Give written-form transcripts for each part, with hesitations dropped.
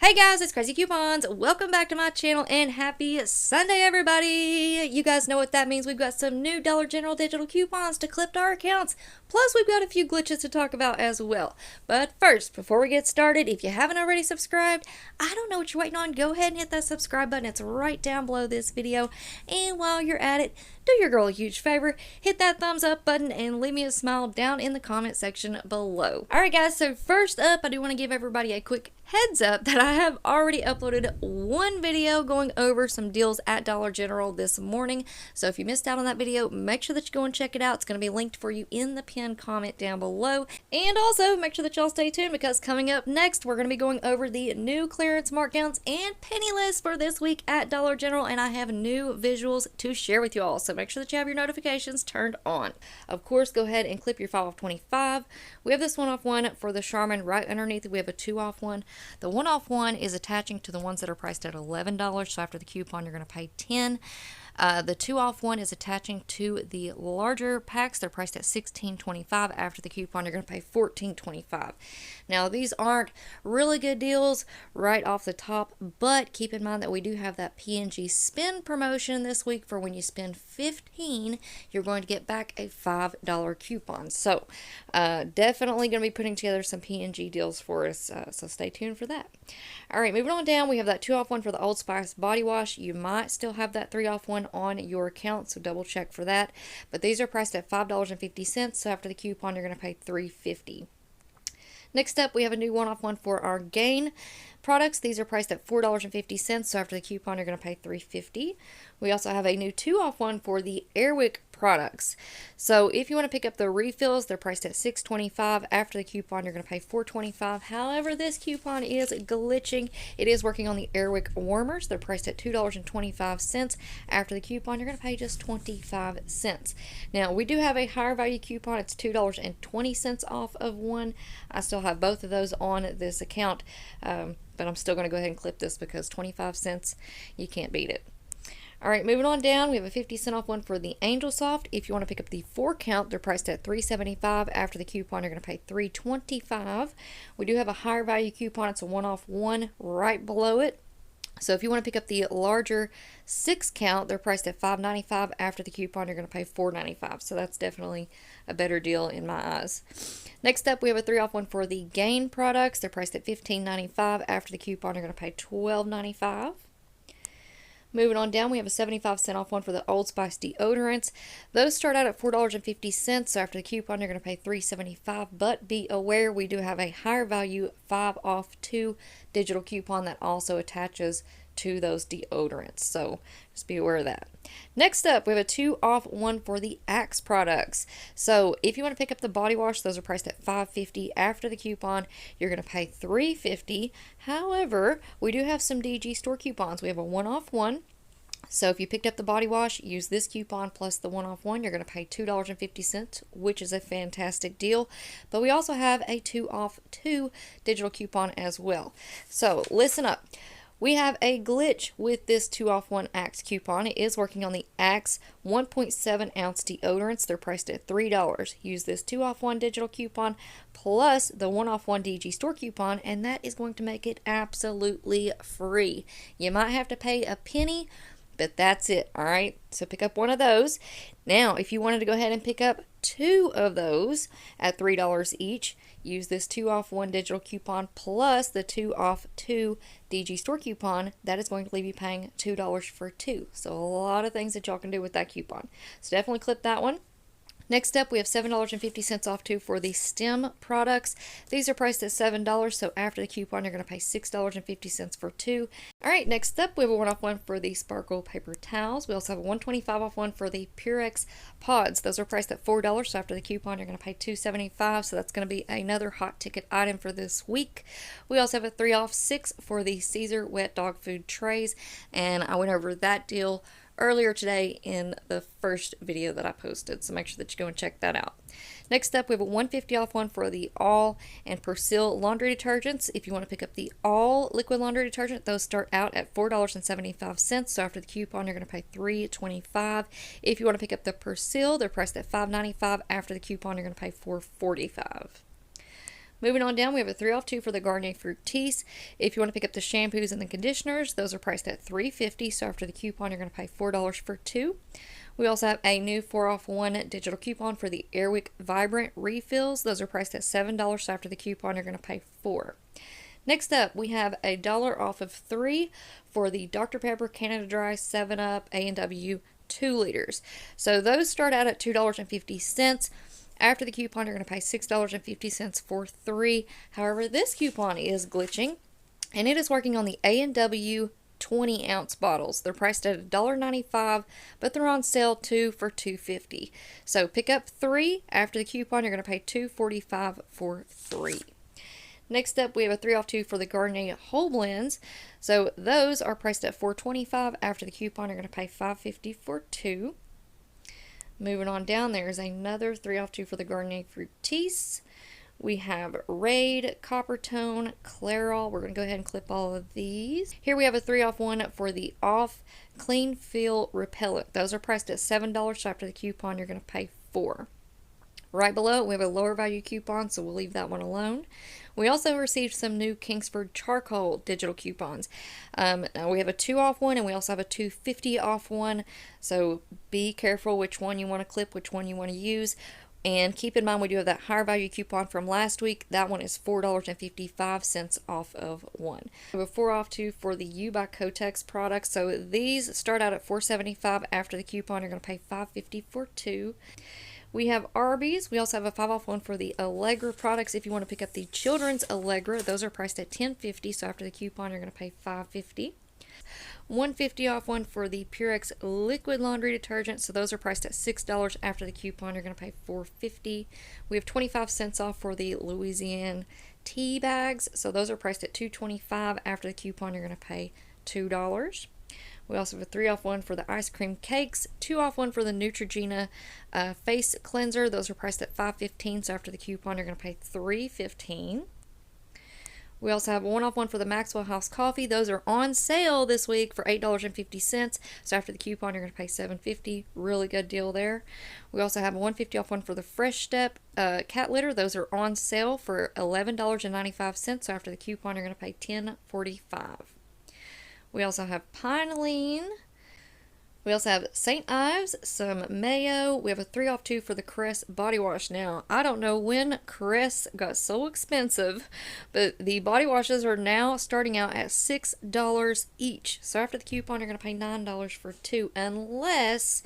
Hey guys, it's Craz-E Coupons. Welcome back to my channel and happy Sunday, everybody. You guys know what that means. We've got some new Dollar General digital coupons to clip to our accounts. Plus, we've got a few glitches to talk about as well. But first, before we get started, if you haven't already subscribed, I don't know what you're waiting on. Go ahead and hit that subscribe button. It's right down below this video. And while you're at it, do your girl a huge favor. Hit that thumbs up button and leave me a smile down in the comment section below. Alright guys, so first up, I do want to give everybody a quick heads up that I have already uploaded one video going over some deals at Dollar General this morning. So if you missed out on that video, make sure that you go and check it out. It's going to be linked for you in the pinned comment down below. And also make sure that y'all stay tuned because coming up next, we're going to be going over the new clearance markdowns and penny list for this week at Dollar General. And I have new visuals to share with you all. So make sure that you have your notifications turned on. Of course, go ahead and clip your 5 off 25. We have this 1 off 1 for the Charmin. Right underneath it, we have a 2 off 1. The 1 off 1 is attaching to the ones that are priced at $11, so after the coupon you're going to pay $10. The 2 off 1 is attaching to the larger packs. They're priced at $16.25. After the coupon you're going to pay $14.25. Now these aren't really good deals right off the top, but keep in mind that we do have that P&G spend promotion this week for when you spend $15, you're going to get back a $5 coupon. So definitely going to be putting together some P&G deals for us, so stay tuned for that. Alright, moving on down, we have that 2 off 1 for the Old Spice body wash. You might still have that 3 off 1 on your account, so double check for that. But these are priced at $5.50, so after the coupon you're going to pay $3.50. Next up, we have a new 1 off 1 for our Gain products. These are priced at $4.50, so after the coupon you're going to pay $3.50. We also have a new 2 off 1 for the Airwick products. So if you want to pick up the refills, they're priced at $6.25. After the coupon you're going to pay $4.25. However, this coupon is glitching. It is working on the Airwick warmers. They're priced at $2.25. After the coupon you're going to pay just 25 cents. Now we do have a higher value coupon. It's $2.20 off of one. I still have both of those on this account, but I'm still going to go ahead and clip this because 25 cents, you can't beat it. Alright, moving on down, we have a 50-cent off one for the Angel Soft. If you want to pick up the 4 count, they're priced at $3.75. After the coupon, you're going to pay $3.25. We do have a higher value coupon. It's a 1 off 1 right below it. So if you want to pick up the larger 6 count, they're priced at $5.95. After the coupon, you're going to pay $4.95. So that's definitely a better deal in my eyes. Next up, we have a 3 off 1 for the Gain products. They're priced at $15.95. After the coupon, you're going to pay $12.95. Moving on down, we have a 75-cent off one for the Old Spice deodorants. Those start out at $4.50, so after the coupon, you're going to pay $3.75. But be aware, we do have a higher value 5 off 2 digital coupon that also attaches to those deodorants. So just be aware of that. Next up, we have a 2 off 1 for the Axe products. So if you want to pick up the body wash, those are priced at $5.50. After the coupon, you're going to pay $3.50. However, we do have some DG store coupons. We have a 1 off 1. So if you picked up the body wash, use this coupon plus the 1 off 1, you're going to pay $2.50, which is a fantastic deal. But we also have a 2 off 2 digital coupon as well. So listen up. We have a glitch with this 2 off 1 Axe coupon. It is working on the Axe 1.7 ounce deodorants. They're priced at $3. Use this 2 off 1 digital coupon plus the 1 off 1 DG store coupon, and that is going to make it absolutely free. You might have to pay a penny, but that's it. All right, so pick up one of those. Now, if you wanted to go ahead and pick up 2 of those at $3 each, use this 2 off 1 digital coupon plus the 2 off 2 DG store coupon. That is going to leave you paying $2 for 2. So a lot of things that y'all can do with that coupon. So definitely clip that one. Next up, we have $7.50 off 2 for the STEM products. These are priced at $7, so after the coupon, you're going to pay $6.50 for 2. Alright, next up, we have a 1 off 1 for the Sparkle paper towels. We also have a $1.25 off 1 for the Purex pods. Those are priced at $4, so after the coupon, you're going to pay $2.75, so that's going to be another hot ticket item for this week. We also have a 3 off 6 for the Caesar wet dog food trays, and I went over that deal earlier today in the first video that I posted, so make sure that you go and check that out. Next up, we have a $1.50 off 1 for the All and Persil laundry detergents. If you want to pick up the All liquid laundry detergent, those start out at $4.75, so after the coupon you're going to pay $3.25. If you want to pick up the Persil, they're priced at $5.95. After the coupon you're going to pay $4.45. Moving on down, we have a 3 off 2 for the Garnier Fructis. If you want to pick up the shampoos and the conditioners, those are priced at $3.50. So after the coupon, you're going to pay $4 for 2. We also have a new 4 off 1 digital coupon for the Airwick Vibrant refills. Those are priced at $7. So after the coupon, you're going to pay $4. Next up, we have a $1 off of 3 for the Dr. Pepper Canada Dry 7-Up A&W 2 liters. So those start out at $2.50. After the coupon, you're going to pay $6.50 for 3. However, this coupon is glitching, and it is working on the A&W 20-ounce bottles. They're priced at $1.95, but they're on sale 2 for $2.50. So pick up 3. After the coupon, you're going to pay $2.45 for 3. Next up, we have a 3 off 2 for the Garnier Whole Blends. So those are priced at $4.25. After the coupon, you're going to pay $5.50 for 2. Moving on down, there's another 3 off 2 for the Garnier Fructis. We have Raid, Copper Tone, Clairol. We're going to go ahead and clip all of these. Here we have a 3 off 1 for the Off Clean Feel Repellent. Those are priced at $7. So after the coupon, you're going to pay $4. Right below, we have a lower value coupon, so we'll leave that one alone. We also received some new Kingsford Charcoal digital coupons. Now we have a 2 off 1, and we also have a 2.50 off 1. So be careful which one you want to clip, which one you want to use. And keep in mind, we do have that higher value coupon from last week. That one is $4.55 off of 1. We have a 4 off 2 for the U by Kotex products. So these start out at $4.75. After the coupon, you're going to pay $5.50 for 2. We have Arby's. We also have a 5 off 1 for the Allegra products. If you want to pick up the children's Allegra, those are priced at $10.50. So after the coupon, you're going to pay $5.50. $1.50 off 1 for the Purex liquid laundry detergent. So those are priced at $6. After the coupon, you're going to pay $4.50. We have 25 cents off for the Louisiana tea bags. So those are priced at $2.25. After the coupon, you're going to pay $2. We also have a 3 off 1 for the ice cream cakes, 2 off 1 for the Neutrogena face cleanser. Those are priced at $5.15. So after the coupon, you're going to pay $3.15. We also have a 1 off 1 for the Maxwell House coffee. Those are on sale this week for $8.50. So after the coupon, you're going to pay $7.50. Really good deal there. We also have a $1.50 off 1 for the Fresh Step cat litter. Those are on sale for $11.95. So after the coupon, you're going to pay $10.45. We also have Pineline. We also have St. Ives, some mayo. We have a 3 off 2 for the Crest body wash. Now, I don't know when Crest got so expensive, but the body washes are now starting out at $6 each. So after the coupon, you're going to pay $9 for 2, unless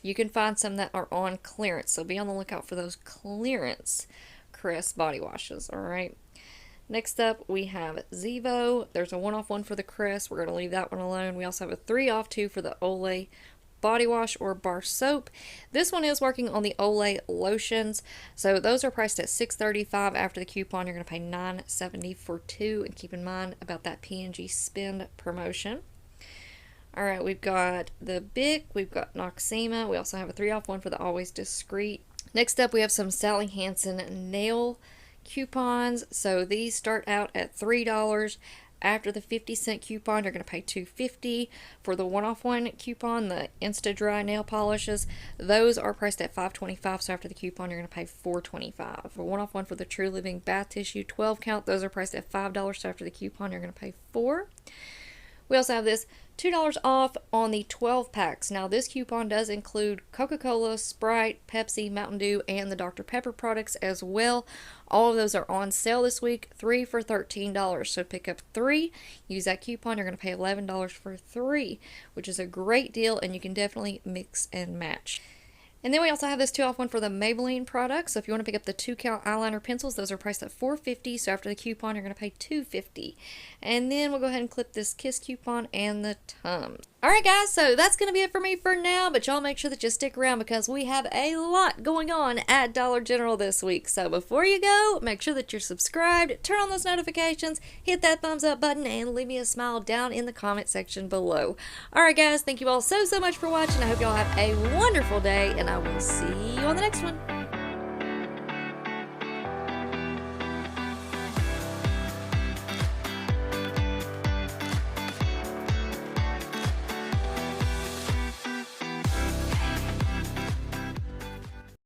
you can find some that are on clearance. So be on the lookout for those clearance Crest body washes, all right? Next up, we have Zevo. There's a 1 off 1 for the Crest. We're going to leave that one alone. We also have a 3 off 2 for the Olay body wash or bar soap. This one is working on the Olay lotions. So those are priced at $6.35. After the coupon, you're going to pay $9.70 for 2. And keep in mind about that P&G spend promotion. All right, we've got the Bic. We've got Noxema. We also have a 3 off 1 for the Always Discreet. Next up, we have some Sally Hansen nail coupons. So these start out at $3. After the 50-cent coupon, you're going to pay $2.50. For the 1 off 1 coupon, the Insta Dry nail polishes, those are priced at $5.25. So after the coupon, you're going to pay $4.25. For 1 off 1 for the True Living bath tissue 12 count, those are priced at $5. So after the coupon, you're going to pay $4. We also have this $2 off on the 12 packs. Now this coupon does include Coca-Cola, Sprite, Pepsi, Mountain Dew, and the Dr. Pepper products as well. All of those are on sale this week, 3 for $13. So pick up 3, use that coupon, you're going to pay $11 for 3, which is a great deal, and you can definitely mix and match. And then we also have this 2 off 1 for the Maybelline products. So if you want to pick up the 2 count eyeliner pencils, those are priced at $4.50. So after the coupon, you're going to pay $2.50. And then we'll go ahead and clip this Kiss coupon and the Tums. Alright guys, so that's going to be it for me for now, but y'all make sure that you stick around because we have a lot going on at Dollar General this week. So before you go, make sure that you're subscribed, turn on those notifications, hit that thumbs up button, and leave me a smile down in the comment section below. Alright guys, thank you all so much for watching. I hope y'all have a wonderful day, and I will see you on the next one.